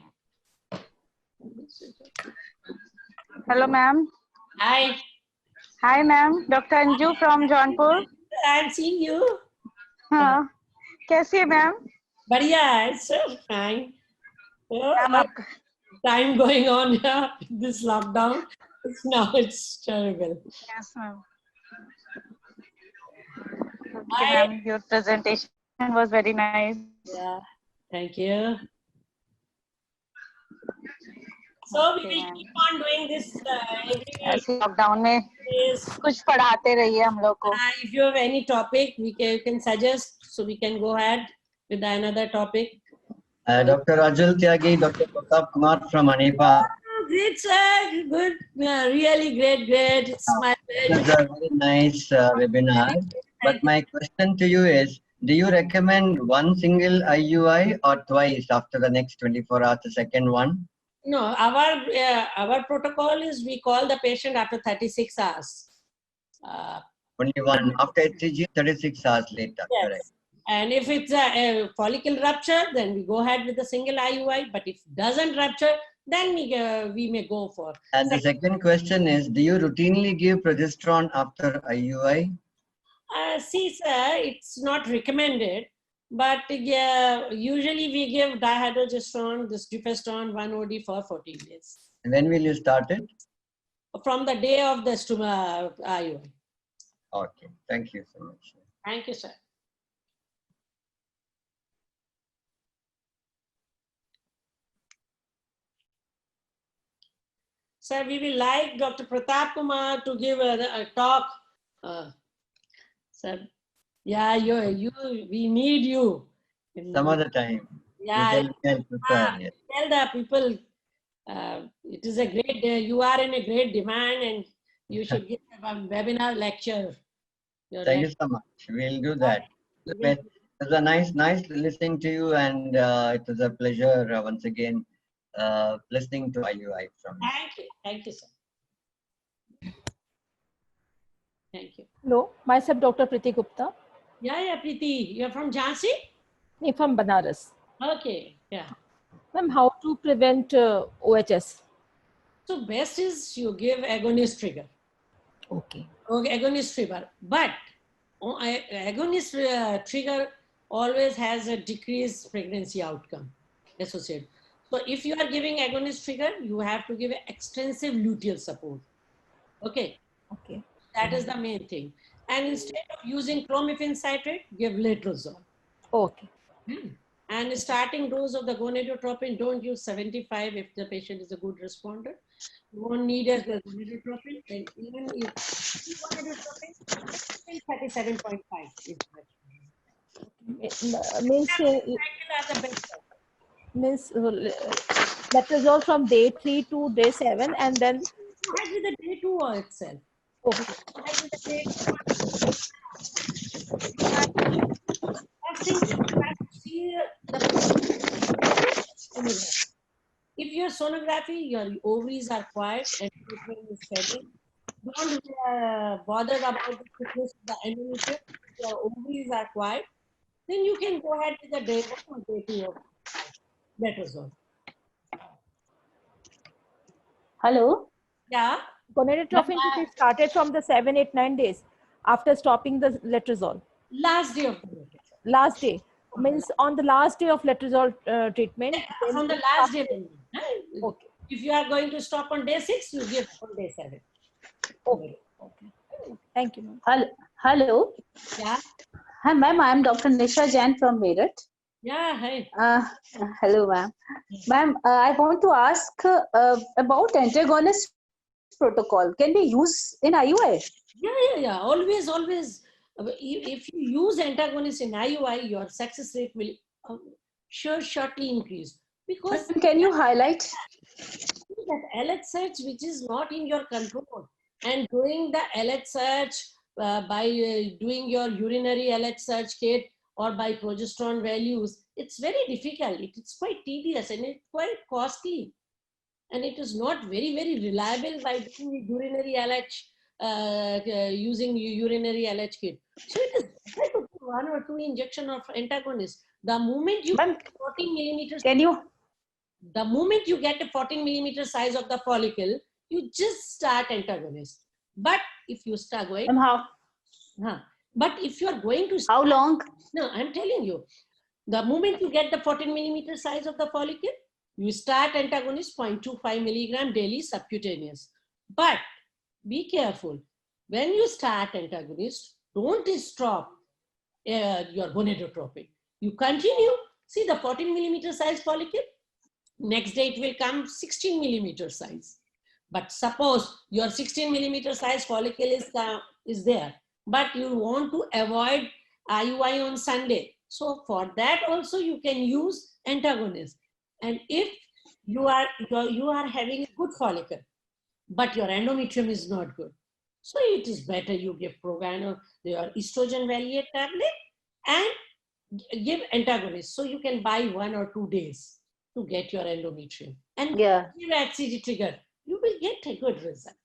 Hello, ma'am. Hi. Hi, ma'am. Dr. Anju from Jaunpur. I'm seeing you. हाँ, कैसी है ma'am? बढ़िया, it's so fine. Ma'am आप Time going on here, this lockdown. It's terrible. Yes, ma'am. Okay, Hi. ma'am. Your presentation was very nice. Yeah, thank you. So we Okay, will ma'am. keep on doing this every ऐसे lockdown में days. कुछ पढ़ाते रहिए हम लोग को. If you have any topic, you can suggest, so we can go ahead with another topic. Dr. Ajul Tyagi, Dr. Pratap Kumar from Anipa. Oh, great, sir. Good. Really great. It's my This is pleasure. a very nice webinar. But my question to you is, do you recommend one single IUI or twice after the next 24 hours, the second one? No, our protocol is we call the patient after 36 hours. Only one. After HCG, 36 hours later. Yes. Correct. And if it's a follicle rupture, then we go ahead with a single IUI. But if doesn't rupture, then we may go for. And the second question is, do you routinely give progesterone after IUI? See, sir, it's not recommended. But usually we give dihydrogesterone, this dupestone, 1 OD for 14 days. When will you start it? From the day of the IUI. Okay. Thank you so much. Thank you, sir. Sir, we will like Dr. Pratap Kumar to give a talk. Sir, yeah, we need you. Some other time. Yeah, You can prepare. Yes. tell the people it is a great day. You are in a great demand and you should give a webinar lecture. Thank you so much. We'll do that. It was a nice listening to you, and it was a pleasure once again listening to IUI from you. Thank you, sir. Thank you. Hello, myself Dr. Preeti Gupta. Yeah, Preeti. You're from Jhansi? I'm from Banaras. Okay, yeah. Ma'am, how to prevent OHS? So best is you give agonist trigger. Okay. Agonist trigger. But agonist trigger always has a decreased pregnancy outcome associated. So if you are giving agonist trigger, you have to give extensive luteal support. Okay. Okay. That is the main thing. And instead of using clomiphene citrate, give letrozole. Okay. And starting dose of the gonadotropin, don't use 75 if the patient is a good responder. You won't need a gonadotropin, and even if gonadotropin, 37.5 is Means the best. means letrozole from day 3 to day 7 and then Go ahead with the day 2 itself. okay. Go ahead with the day 2. First thing you have to see if your sonography, your ovaries are quiet and treatment is steady, don't bother about the thickness of the endometrium. If your ovaries are quiet, then you can go ahead with the day 1 or day 2 of letrozole. Hello. Yeah. Gonadotropin should be started from the 7, 8, 9 days after stopping the letrozole. Last day of the letrozole. Last day. Means on the last day of letrozole treatment. From the last day. Okay. If you are going to stop on day 6, you give on day 7. Okay. Okay. Thank you, ma'am. Hello. Yeah. Hi, ma'am. I am Dr. Nisha Jain from Meerut. Yeah. Hi. Hello, ma'am. Ma'am, I want to ask about antagonist protocol. Can be used in IUI? Yeah. Always. If you use antagonist in IUI, your success rate will shortly increase. Because Can you highlight? that LH which is not in your control, and doing the LH search by doing your urinary LH search kit or by progesterone values, it's very difficult. It's quite tedious and it's quite costly. And it is not very, very reliable by doing urinary LH, using urinary LH kit. So it is better to do 1 or 2 injection of antagonist. The moment you Ma'am, 14 millimeters, can you? the moment you get a 14 millimeter size of the follicle, you just start antagonist. But if you start going, but if you are going to, How long? no, I'm telling you, the moment you get the 14 millimeter size of the follicle, you start antagonist 0.25 milligram daily subcutaneous. But be careful. When you start antagonist, don't stop your gonadotropin. You continue. See the 14 millimeter size follicle. Next day it will come 16 millimeter size. But suppose your 16 millimeter size follicle is there, but you want to avoid IUI on Sunday. So for that also you can use antagonist. And if you are having a good follicle, but your endometrium is not good, so it is better you give Proguanil, your estrogen valuate tablet, and give antagonist. So you can buy 1 or 2 days to get your endometrium. And Yeah. give HCG trigger, you will get a good result.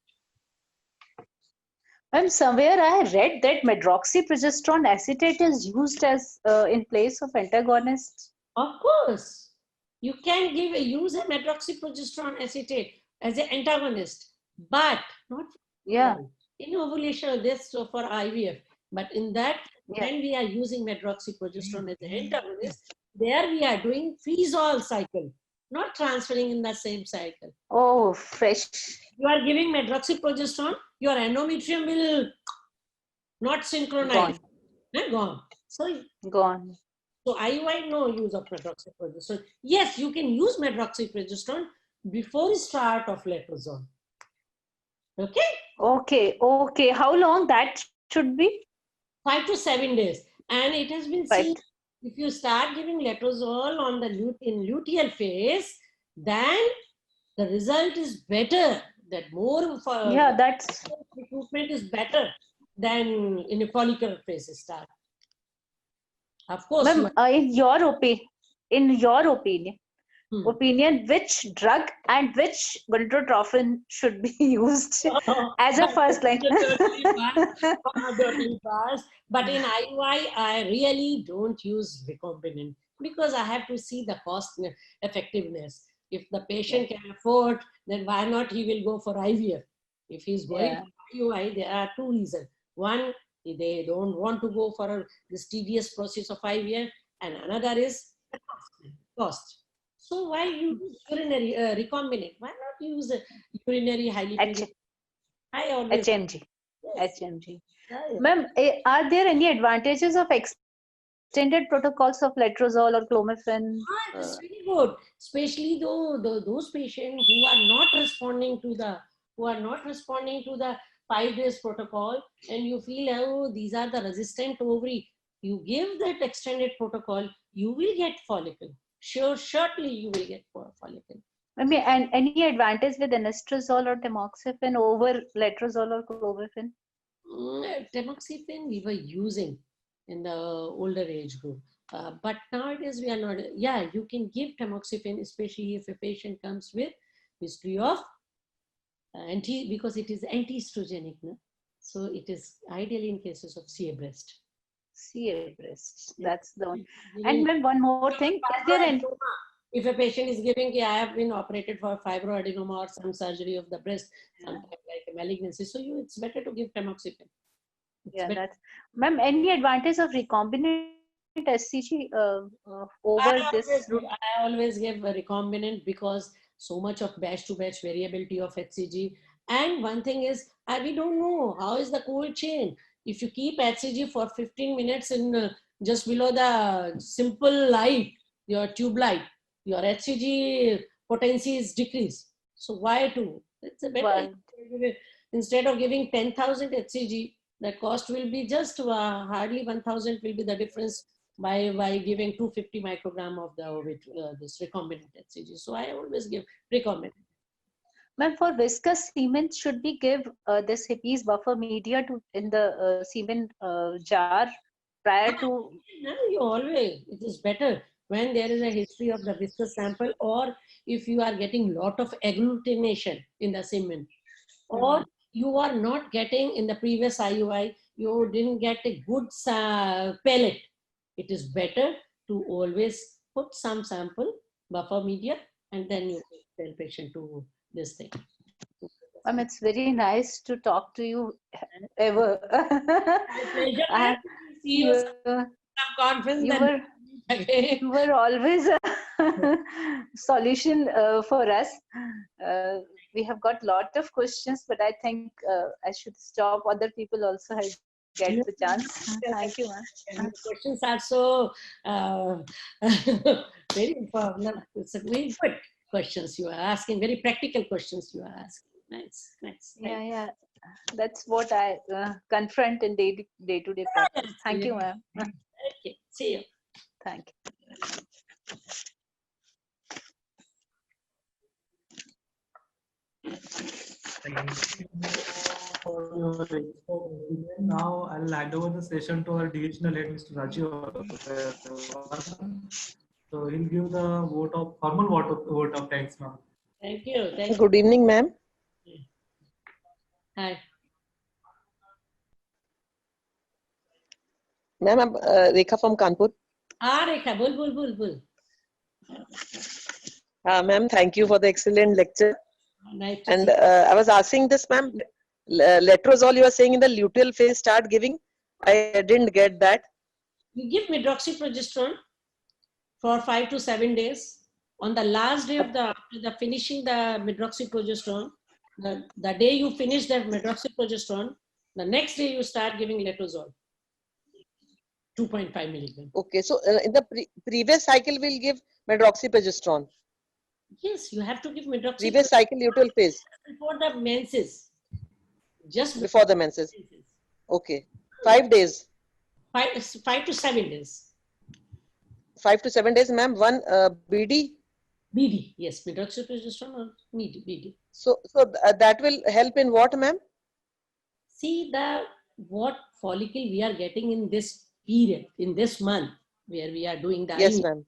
Ma'am, somewhere I read that medroxyprogesterone acetate is used as in place of antagonist. Of course, you can use a medroxyprogesterone acetate as an antagonist, but not in ovulation. This for IVF, but in that when we are using medroxyprogesterone as an antagonist, there we are doing freeze-all cycle, not transferring in the same cycle. Oh, fresh. You are giving medroxyprogesterone, your endometrium will not synchronize. Gone. So gone. So IUI, no use of medroxyprogesterone. Yes, you can use medroxyprogesterone before start of letrozole. Okay? Okay. How long that should be? 5 to 7 days. And it has been seen, if you start giving letrozole on the luteal phase, then the result is better. That more for that's recruitment is better than in a follicular phase start. Of course. Ma'am, in your opinion, which drug and which gonadotropin should be used as a first line? But in IUI, I really don't use recombinant because I have to see the cost effectiveness. If the patient can afford, then why not he will go for IVF? If he's going for IUI, there are 2 reasons. One, they don't want to go for this tedious process of IVF, and another is cost. So why use urinary recombinant? Why not use a urinary highly HMG. HMG. Ma'am, are there any advantages of extended protocols of letrozole or clomiphene? It's very good, especially those patients who are not responding to the 5 days protocol, and you feel, oh, these are the resistant ovary. You give that extended protocol, you will get follicle. Certainly you will get follicle. I mean, and any advantage with anastrozole or tamoxifen over letrozole or clomiphene? Tamoxifen we were using in the older age group. But nowadays we are not. Yeah, you can give tamoxifen, especially if a patient comes with history of because it is anti-estrogenic. No? So it is ideally in cases of CA breast. CA breast, that's the one. And then one more thing, is there any... If a patient is giving, I have been operated for fibroadenoma or some surgery of the breast, sometimes like a malignancy, so it's better to give tamoxifen. Ma'am, any advantage of recombinant SCG over this? I always give a recombinant because so much of batch to batch variability of HCG. And one thing is, we don't know how is the cold chain. If you keep HCG for 15 minutes in just below the simple light, your tube light, your HCG potency is decreased. So why to? It's a better. Instead of giving 10,000 HCG, the cost will be just hardly 1,000 will be the difference by giving 250 microgram of this recombinant HCG. So I always give recombinant. Ma'am, for viscous semen, should we give this Hippe's buffer media in the semen jar prior to? No, you always, it is better when there is a history of the viscous sample, or if you are getting lot of agglutination in the semen, or you are not getting in the previous IUI, you didn't get a good pellet. It is better to always put some sample buffer media and then you tell patient to this thing. It's very nice to talk to you ever. I see you some confidence. You were always a solution for us. We have got lot of questions, but I think I should stop. Other people also have get the chance. Thank you, ma'am. The questions are so very important. It's a very good questions you are asking. Very practical questions you are asking. Nice, nice. Yeah. That's what I confront in day-to-day practice. Thank you, ma'am. Okay, see you. Thank you. Now I'll hand over the session to our divisional head, Mr. Rajiv. So he'll give the formal vote of thanks now. Thank you. Thank you. Good evening, ma'am. Hi. Ma'am, I'm Rekha from Kanpur. Rekha, bul. Ma'am, thank you for the excellent lecture. Nice to And see I was asking this, ma'am, letrozole you are saying in the luteal phase start giving. I didn't get that. you. Give medroxyprogesterone for 5 to 7 days. On the last day of the finishing the medroxyprogesterone, the day you finish the medroxyprogesterone, the next day you start giving letrozole. 2.5 milligram. Okay, so in the previous cycle we'll give medroxyprogesterone. Yes, you have to give medroxyprogesterone. Previous cycle luteal phase. Before the menses. Just before the menses. Okay, 5 days. 5 to 7 days. 5 to 7 days, ma'am. One BD. BD, yes, medroxyprogesterone or BD. So that will help in what, ma'am? See what follicle we are getting in this period, in this month, where we are doing the Yes, IUI. ma'am.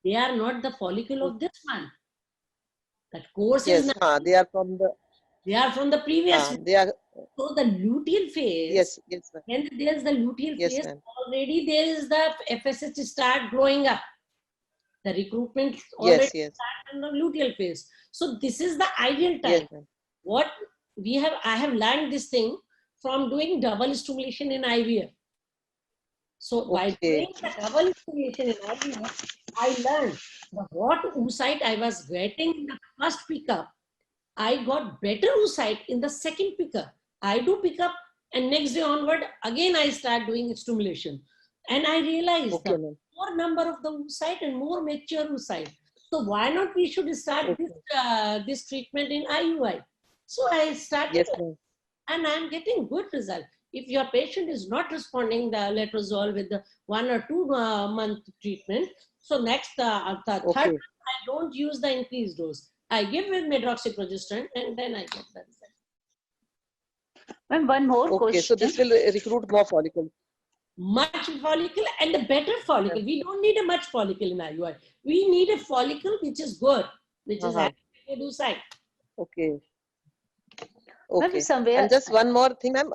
They are not the follicle of this month. That course Yes, is not. they are from the. They are from the previous month. They are. So the luteal phase. Yes, ma'am. When there is the luteal Yes, phase, ma'am. already there is the FSH start growing up. The recruitment already start in the luteal phase. So this is the ideal time. Yes, what I have learned this thing from doing double stimulation in IVF. So by doing the double stimulation in IVF, I learned what oocyte I was getting in the first pickup. I got better oocyte in the second pickup. I do pickup and next day onward, again I start doing stimulation. And I realized the more number of the oocyte and more mature oocyte. So why not we should start this treatment in IUI? So I started and I'm getting good result. If your patient is not responding the letrozole with the 1 or 2 month treatment, so next the third month, I don't use the increased dose. I give with medroxyprogesterone and then I get the result. And one more question. So this will recruit more follicles. Much follicle and a better follicle. We don't need a much follicle in IUI. We need a follicle which is good, which is active oocyte. Okay. Somewhere, and just one more thing, ma'am.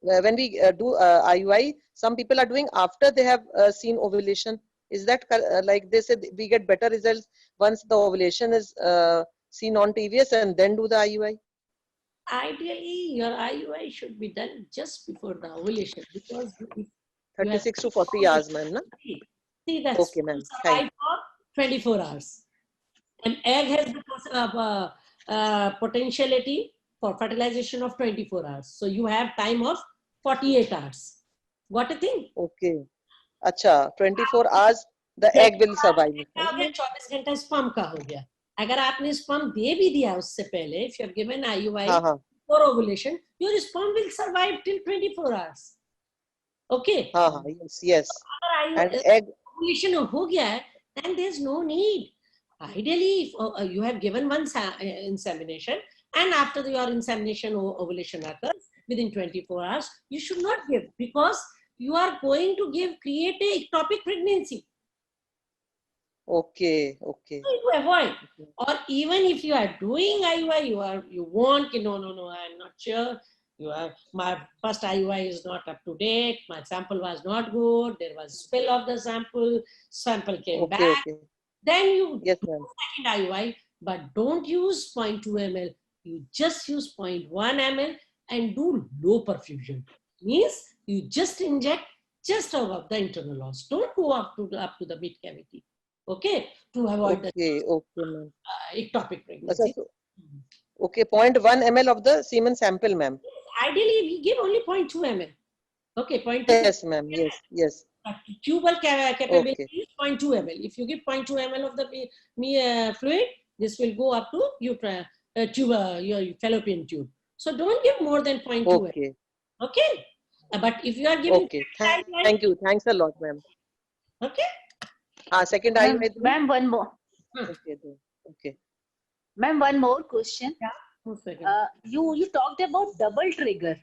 When we do IUI, some people are doing after they have seen ovulation. Is that like they said we get better results once the ovulation is seen on TVS and then do the IUI? Ideally, your IUI should be done just before the ovulation because 36 to 40 hours, ma'am. No? See, that's okay, ma'am. for 24 hours. An egg has the potentiality for fertilization of 24 hours. So you have time of 48 hours. What do you think? Okay. Acha, 24 hours the egg will survive. 24 घंटा sperm का हो गया. अगर आपने sperm दे भी दिया उससे पहले, if you have given IUI for ovulation, your sperm will survive till 24 hours. Okay. Yes, yes. And अगर egg. ovulation हो गया है, then there's no need. Ideally, if you have given one insemination, and after your insemination or ovulation occurs within 24 hours, you should not give, because you are going to create a ectopic pregnancy. Okay, okay. To avoid. Or even if you are doing IUI, you want, no, I'm not sure. My first IUI is not up to date. My sample was not good. There was spill of the sample came Okay, back. okay. Then you Yes, do ma'am. second IUI, but don't use 0.2 ml. You just use 0.1 ml and do low perfusion. Means you just inject just above the internal os. Don't go up to the mid cavity. Okay, to avoid Okay, okay, ma'am. ectopic pregnancy. Okay, 0.1 ml of the semen sample, ma'am. Ideally, we give only 0.2 ml. Okay, 0.2. Yes, ma'am. Yes, yes. Tubal capability Okay. is 0.2 ml. If you give 0.2 ml of the fluid, this will go up to your fallopian tube. So don't give more than 0.2 ml. Okay. Okay, but if you are giving Okay. Thank you. Thanks a lot, ma'am. okay. Second Ma'am, IUI. ma'am, one more. Okay. Okay. Ma'am, one more question. One second. You talked about double trigger.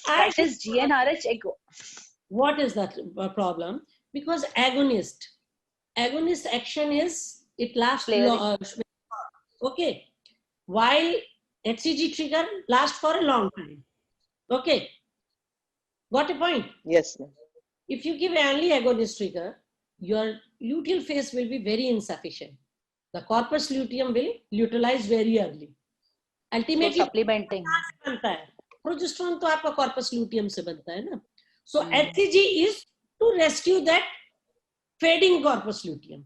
That is GnRH echo. What is that problem? Because agonist action is, it lasts long. Okay, while HCG trigger lasts for a long time. Okay, got a point? Yes, ma'am. If you give only agonist trigger, your luteal phase will be very insufficient. The corpus luteum will utilize very early. Ultimately, so supplementing. Progesterone तो आपका corpus luteum से बनता है ना. So HCG is to rescue that fading corpus luteum.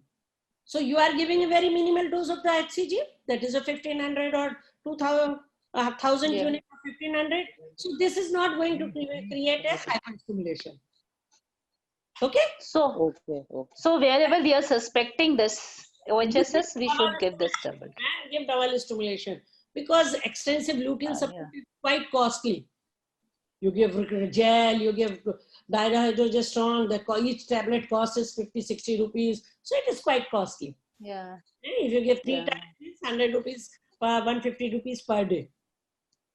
So you are giving a very minimal dose of the HCG, that is a 1500 or 2000 unit or 1500. So this is not going to create a hyperstimulation. Okay. So wherever we are suspecting this OHSS, we should give this double. Give double stimulation, because extensive luteal support is quite costly. You give gel, you give dihydrogestrone, each tablet costs is 50-60 rupees. So it is quite costly. Yeah. If you give 3 times, 100 rupees, 150 rupees per day.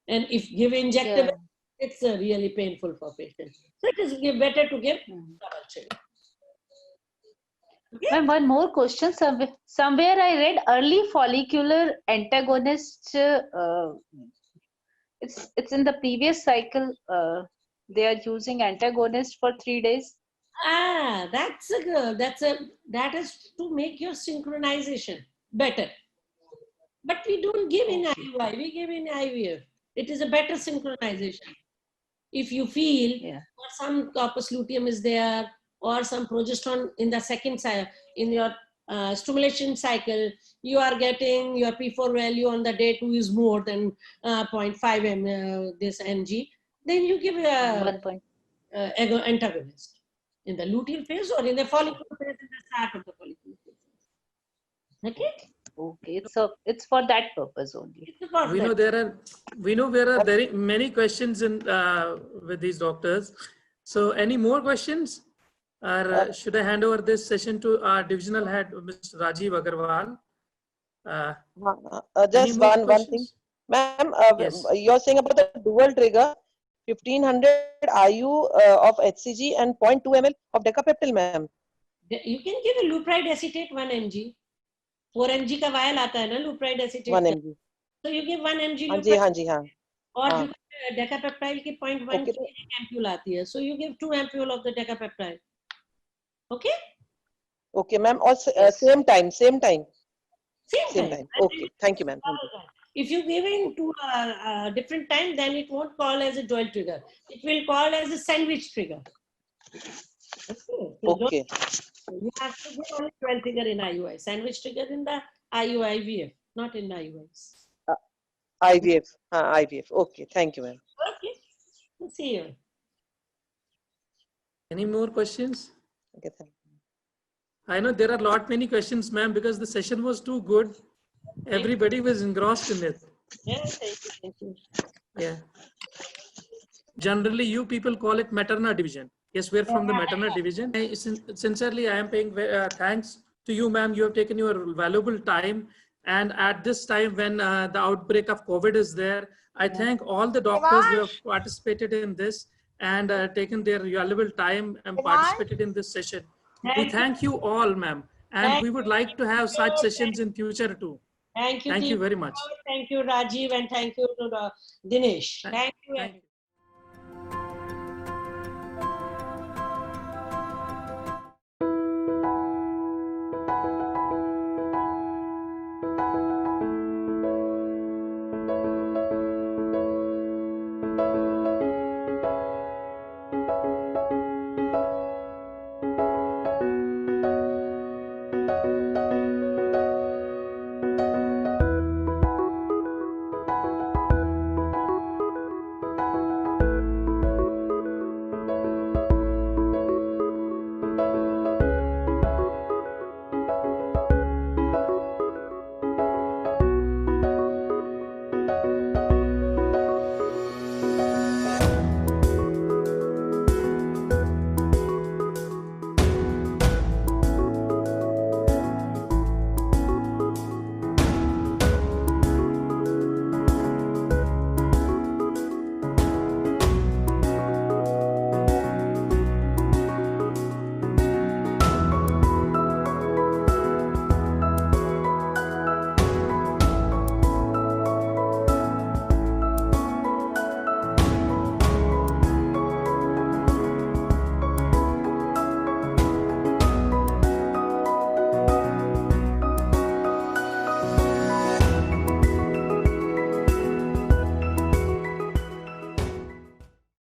And if give injectable, it's really painful for patients. So it is better to give double trigger. Okay. Ma'am, one more question. Somewhere I read early follicular antagonist. It's in the previous cycle. They are using antagonist for 3 days. That is to make your synchronization better. But we don't give in IUI, we give in IVF. It is a better synchronization. If you feel some corpus luteum is there, or some progesterone in the second cycle, in your stimulation cycle, you are getting your P4 value on the day 2 is more than 0.5 this mg, then you give a antagonist in the luteal phase or in the follicular phase, in the start of the follicular phase. Okay. Okay, so it's for that purpose only. We know there are very many questions in with these doctors. So any more questions? Or should I hand over this session to our divisional head, Mr. Rajiv Agarwal? Just one thing, ma'am. Yes. You're saying about the dual trigger, 1500 IU of HCG and 0.2 ml of decapeptyl, ma'am. You can give a lupride acetate 1 mg. 4 mg का vial आता है ना lupride acetate. 1 mg. So you give 1 mg. हाँ. और decapeptyl की 0.1 ampule आती है. So you give 2 ampule of the decapeptyl. Okay. Okay, ma'am. Or same time. Same time. Okay. Thank you, ma'am. Thank you. If you give in to a different time, then it won't call as a dual trigger. It will call as a sandwich trigger. Okay. You have to give only dual trigger in IUI. Sandwich trigger in the IUI-IVF, not in IUIs. IVF. IVF. Okay. Thank you, ma'am. Okay. We'll see you. Any more questions? Okay, thank you. I know there are many questions, ma'am, because the session was too good. Everybody was engrossed in it. Yeah, thank you. Yeah. Generally, you people call it Materna division. Yes, we're from the Materna division. Sincerely, I am paying thanks to you, ma'am. You have taken your valuable time. And at this time when the outbreak of COVID is there, I thank all the doctors who have participated in this and taken their valuable time and participated in this session. We thank you all, ma'am. And we would like to have such sessions in future too. Thank you. Thank you very much. Thank you, Rajiv, and thank you to Dinesh. Thank you. Thank you.